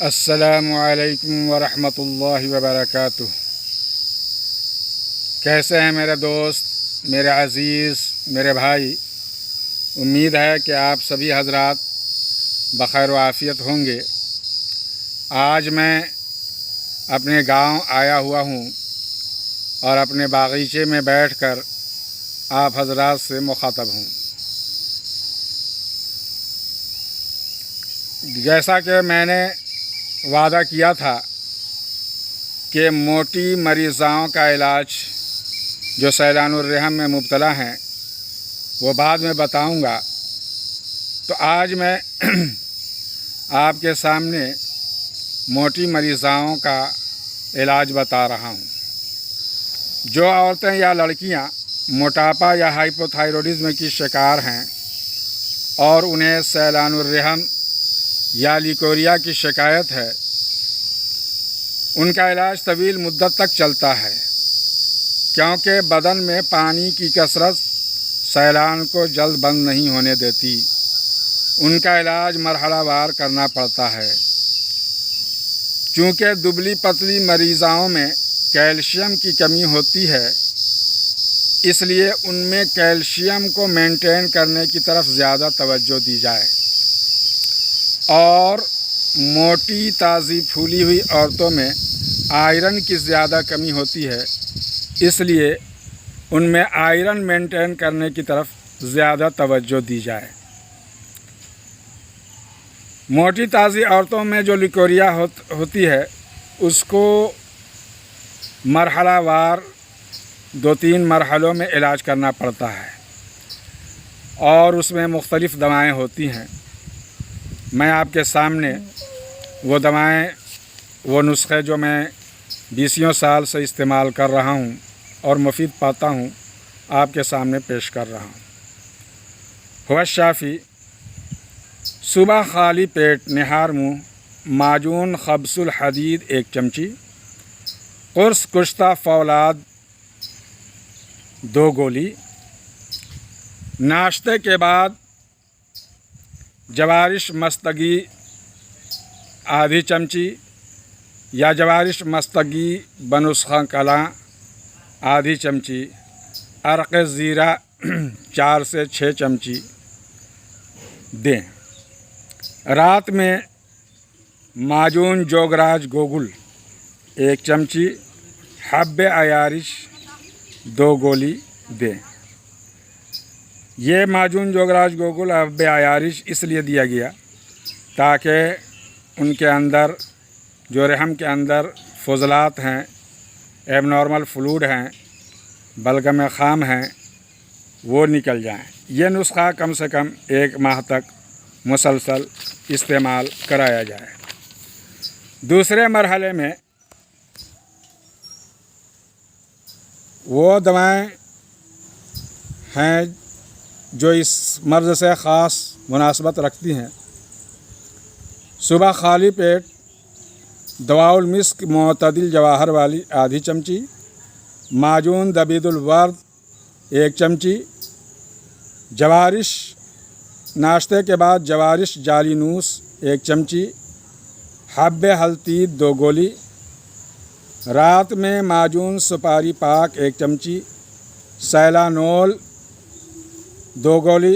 السلام علیکم ورحمۃ اللہ وبرکاتہ۔ کیسے ہیں میرے دوست، میرے عزیز، میرے بھائی؟ امید ہے کہ آپ سبھی حضرات بخیر و عافیت ہوں گے۔ آج میں اپنے گاؤں آیا ہوا ہوں اور اپنے باغیچے میں بیٹھ کر آپ حضرات سے مخاطب ہوں۔ جیسا کہ میں نے وعدہ کیا تھا کہ موٹی مریضاؤں کا علاج جو سیلان الرحم میں مبتلا ہیں وہ بعد میں بتاؤں گا، تو آج میں آپ کے سامنے موٹی مریضاؤں کا علاج بتا رہا ہوں۔ جو عورتیں یا لڑکیاں موٹاپا یا ہائپوتھائرائڈزم کی شکار ہیں اور انہیں سیلان الرحم یا لیکوریا کی شکایت ہے، ان کا علاج طویل مدت تک چلتا ہے، کیونکہ بدن میں پانی کی کثرت سیلان کو جلد بند نہیں ہونے دیتی۔ ان کا علاج مرحلہ وار کرنا پڑتا ہے۔ چونکہ دبلی پتلی مریضاؤں میں کیلشیم کی کمی ہوتی ہے، اس لیے ان میں کیلشیم کو مینٹین کرنے کی طرف زیادہ توجہ دی جائے۔ اور موٹی تازی پھولی ہوئی عورتوں میں آئرن کی زیادہ کمی ہوتی ہے، اس لیے ان میں آئرن مینٹین کرنے کی طرف زیادہ توجہ دی جائے۔ موٹی تازی عورتوں میں جو لیکوریا ہوتی ہے، اس کو مرحلہ وار 2-3 مرحلوں میں علاج کرنا پڑتا ہے، اور اس میں مختلف دوائیں ہوتی ہیں۔ میں آپ کے سامنے وہ دوائیں، وہ نسخے جو میں 20 سال سے استعمال کر رہا ہوں اور مفید پاتا ہوں، آپ کے سامنے پیش کر رہا ہوں۔ ہوا شافی: صبح خالی پیٹ نہار منہ معجون خبز الحدید 1 چمچی، قرص کشتہ فولاد 2 گولی، ناشتے کے بعد جوارش مستگی آدھی چمچی یا جوارش مستگی بنسخہ کلاں آدھی چمچی، عرق زیرہ 4 سے 6 چمچی دیں۔ رات میں معجون جوگراج گوگل 1 چمچی، حب عیارش 2 گولی دیں۔ یہ معجون جوگراج گوگل حب عیارش اس لیے دیا گیا تاکہ ان کے اندر جو رحم کے اندر فضلات ہیں، ایب نارمل فلوڈ ہیں، بلغم خام ہیں، وہ نکل جائیں۔ یہ نسخہ کم سے کم 1 ماہ تک مسلسل استعمال کرایا جائے۔ دوسرے مرحلے میں وہ دوائیں ہیں جو اس مرض سے خاص مناسبت رکھتی ہیں۔ صبح خالی پیٹ دواء المسک معتدل جواہر والی آدھی چمچی، معجون دبید الورد 1 چمچی، جوارش ناشتے کے بعد جوارش جالی نوس 1 چمچی، حب ہلتید 2 گولی، رات میں معجون سپاری پاک 1 چمچی، سیلانول 2 گولی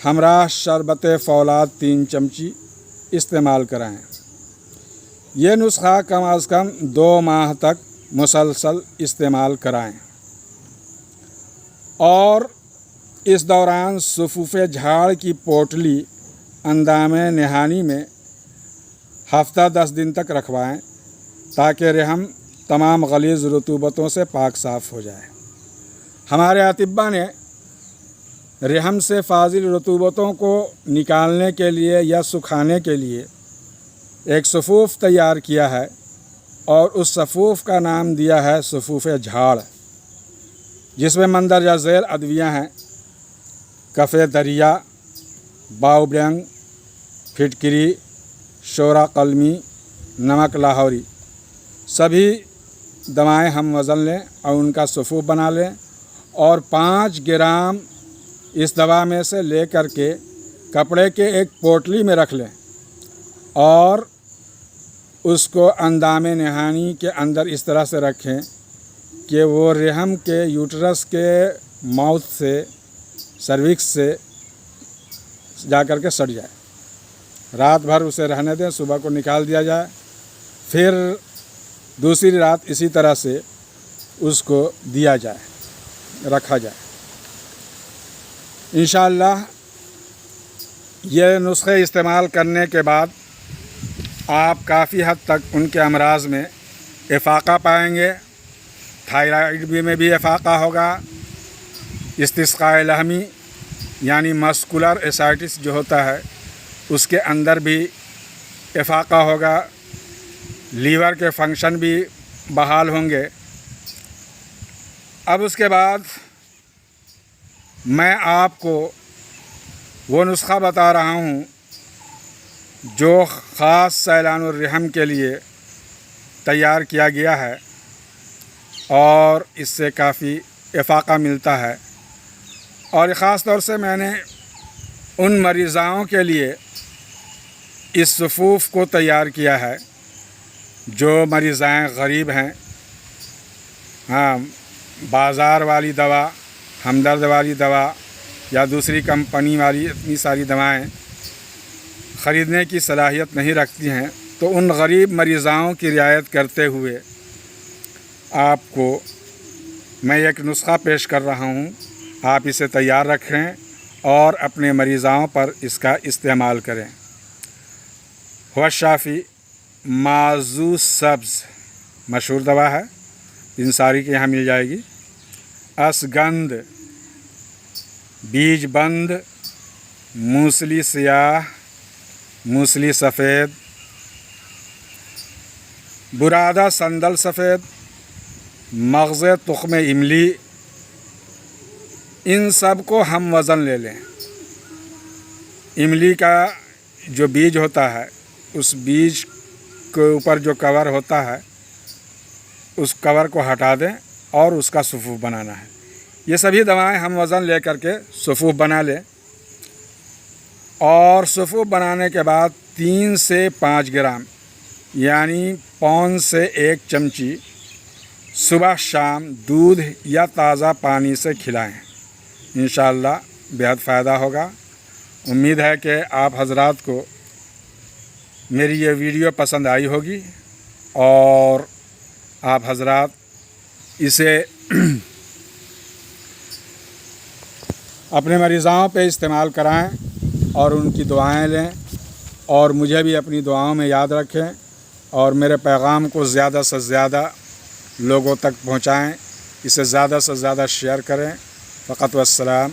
ہمراہ شربت فولاد 3 چمچی استعمال کرائیں۔ یہ نسخہ کم از کم 2 ماہ تک مسلسل استعمال کرائیں، اور اس دوران صفوف جھاڑ کی پوٹلی اندام نہانی میں ہفتہ 10 دن تک رکھوائیں تاکہ رحم تمام غلیظ رطوبتوں سے پاک صاف ہو جائے۔ ہمارے اطباء نے رحم سے فاضل رطوبتوں کو نکالنے کے لیے یا سکھانے کے لیے ایک صفوف تیار کیا ہے، اور اس صفوف کا نام دیا ہے صفوف جھاڑ، جس میں مندرجہ ذیل ادویہ ہیں: کف دریا، باؤبرنگ، پھٹکری، شورا قلمی، نمک لاہوری۔ سبھی دوائیں ہم وزن لیں اور ان کا صفوف بنا لیں، اور 5 گرام اس دوا میں سے لے کر کے کپڑے کے ایک پوٹلی میں رکھ لیں، اور اس کو اندام نہانی کے اندر اس طرح سے رکھیں کہ وہ رحم کے یوٹرس کے ماؤتھ سے سروکس سے جا کر کے سٹ جائے. رات بھر اسے رہنے دیں, صبح کو نکال دیا جائے. پھر دوسری رات اسی طرح سے اس کو دیا جائے, رکھا جائے. انشاءاللہ یہ نسخے استعمال کرنے کے بعد آپ کافی حد تک ان کے امراض میں افاقہ پائیں گے. تھائرائیڈ میں بھی افاقہ ہوگا, استسقاء لحمی یعنی مسکولر اسائٹس جو ہوتا ہے اس کے اندر بھی افاقہ ہوگا, لیور کے فنکشن بھی بحال ہوں گے. اب اس کے بعد میں آپ کو وہ نسخہ بتا رہا ہوں جو خاص سیلان الرحم کے لیے تیار کیا گیا ہے اور اس سے کافی افاقہ ملتا ہے. اور خاص طور سے میں نے ان مریضاؤں کے لیے اس صفوف کو تیار کیا ہے جو مریضائیں غریب ہیں. ہاں, بازار والی دوا, ہمدرد والی دوا یا دوسری کمپنی والی اتنی ساری دوائیں خریدنے کی صلاحیت نہیں رکھتی ہیں, تو ان غریب مریضاؤں کی رعایت کرتے ہوئے آپ کو میں ایک نسخہ پیش کر رہا ہوں. آپ اسے تیار رکھیں اور اپنے مریضاؤں پر اس کا استعمال کریں. ہوا شافی معزو سبز مشہور دوا ہے, انصاری کے یہاں مل جائے گی. اسگند, بیج بند, موسلی سیاہ, موسلی سفید, برادہ سندل سفید, مغز تخم املی, ان سب کو ہم وزن لے لیں. املی کا جو بیج ہوتا ہے اس بیج کے اوپر جو کور ہوتا ہے اس کور کو ہٹا دیں اور اس کا صفوف بنانا ہے. یہ سبھی دوائیں ہم وزن لے کر کے صفوف بنا لیں, اور صفوف بنانے کے بعد 3 سے 5 گرام یعنی پون سے 1 چمچی صبح شام دودھ یا تازہ پانی سے کھلائیں. انشاءاللہ بہت فائدہ ہوگا. امید ہے کہ آپ حضرات کو میری یہ ویڈیو پسند آئی ہوگی اور آپ حضرات اسے اپنے مریضاؤں پہ استعمال کرائیں اور ان کی دعائیں لیں, اور مجھے بھی اپنی دعاؤں میں یاد رکھیں اور میرے پیغام کو زیادہ سے زیادہ لوگوں تک پہنچائیں. اسے زیادہ سے زیادہ شیئر کریں. فقط والسلام.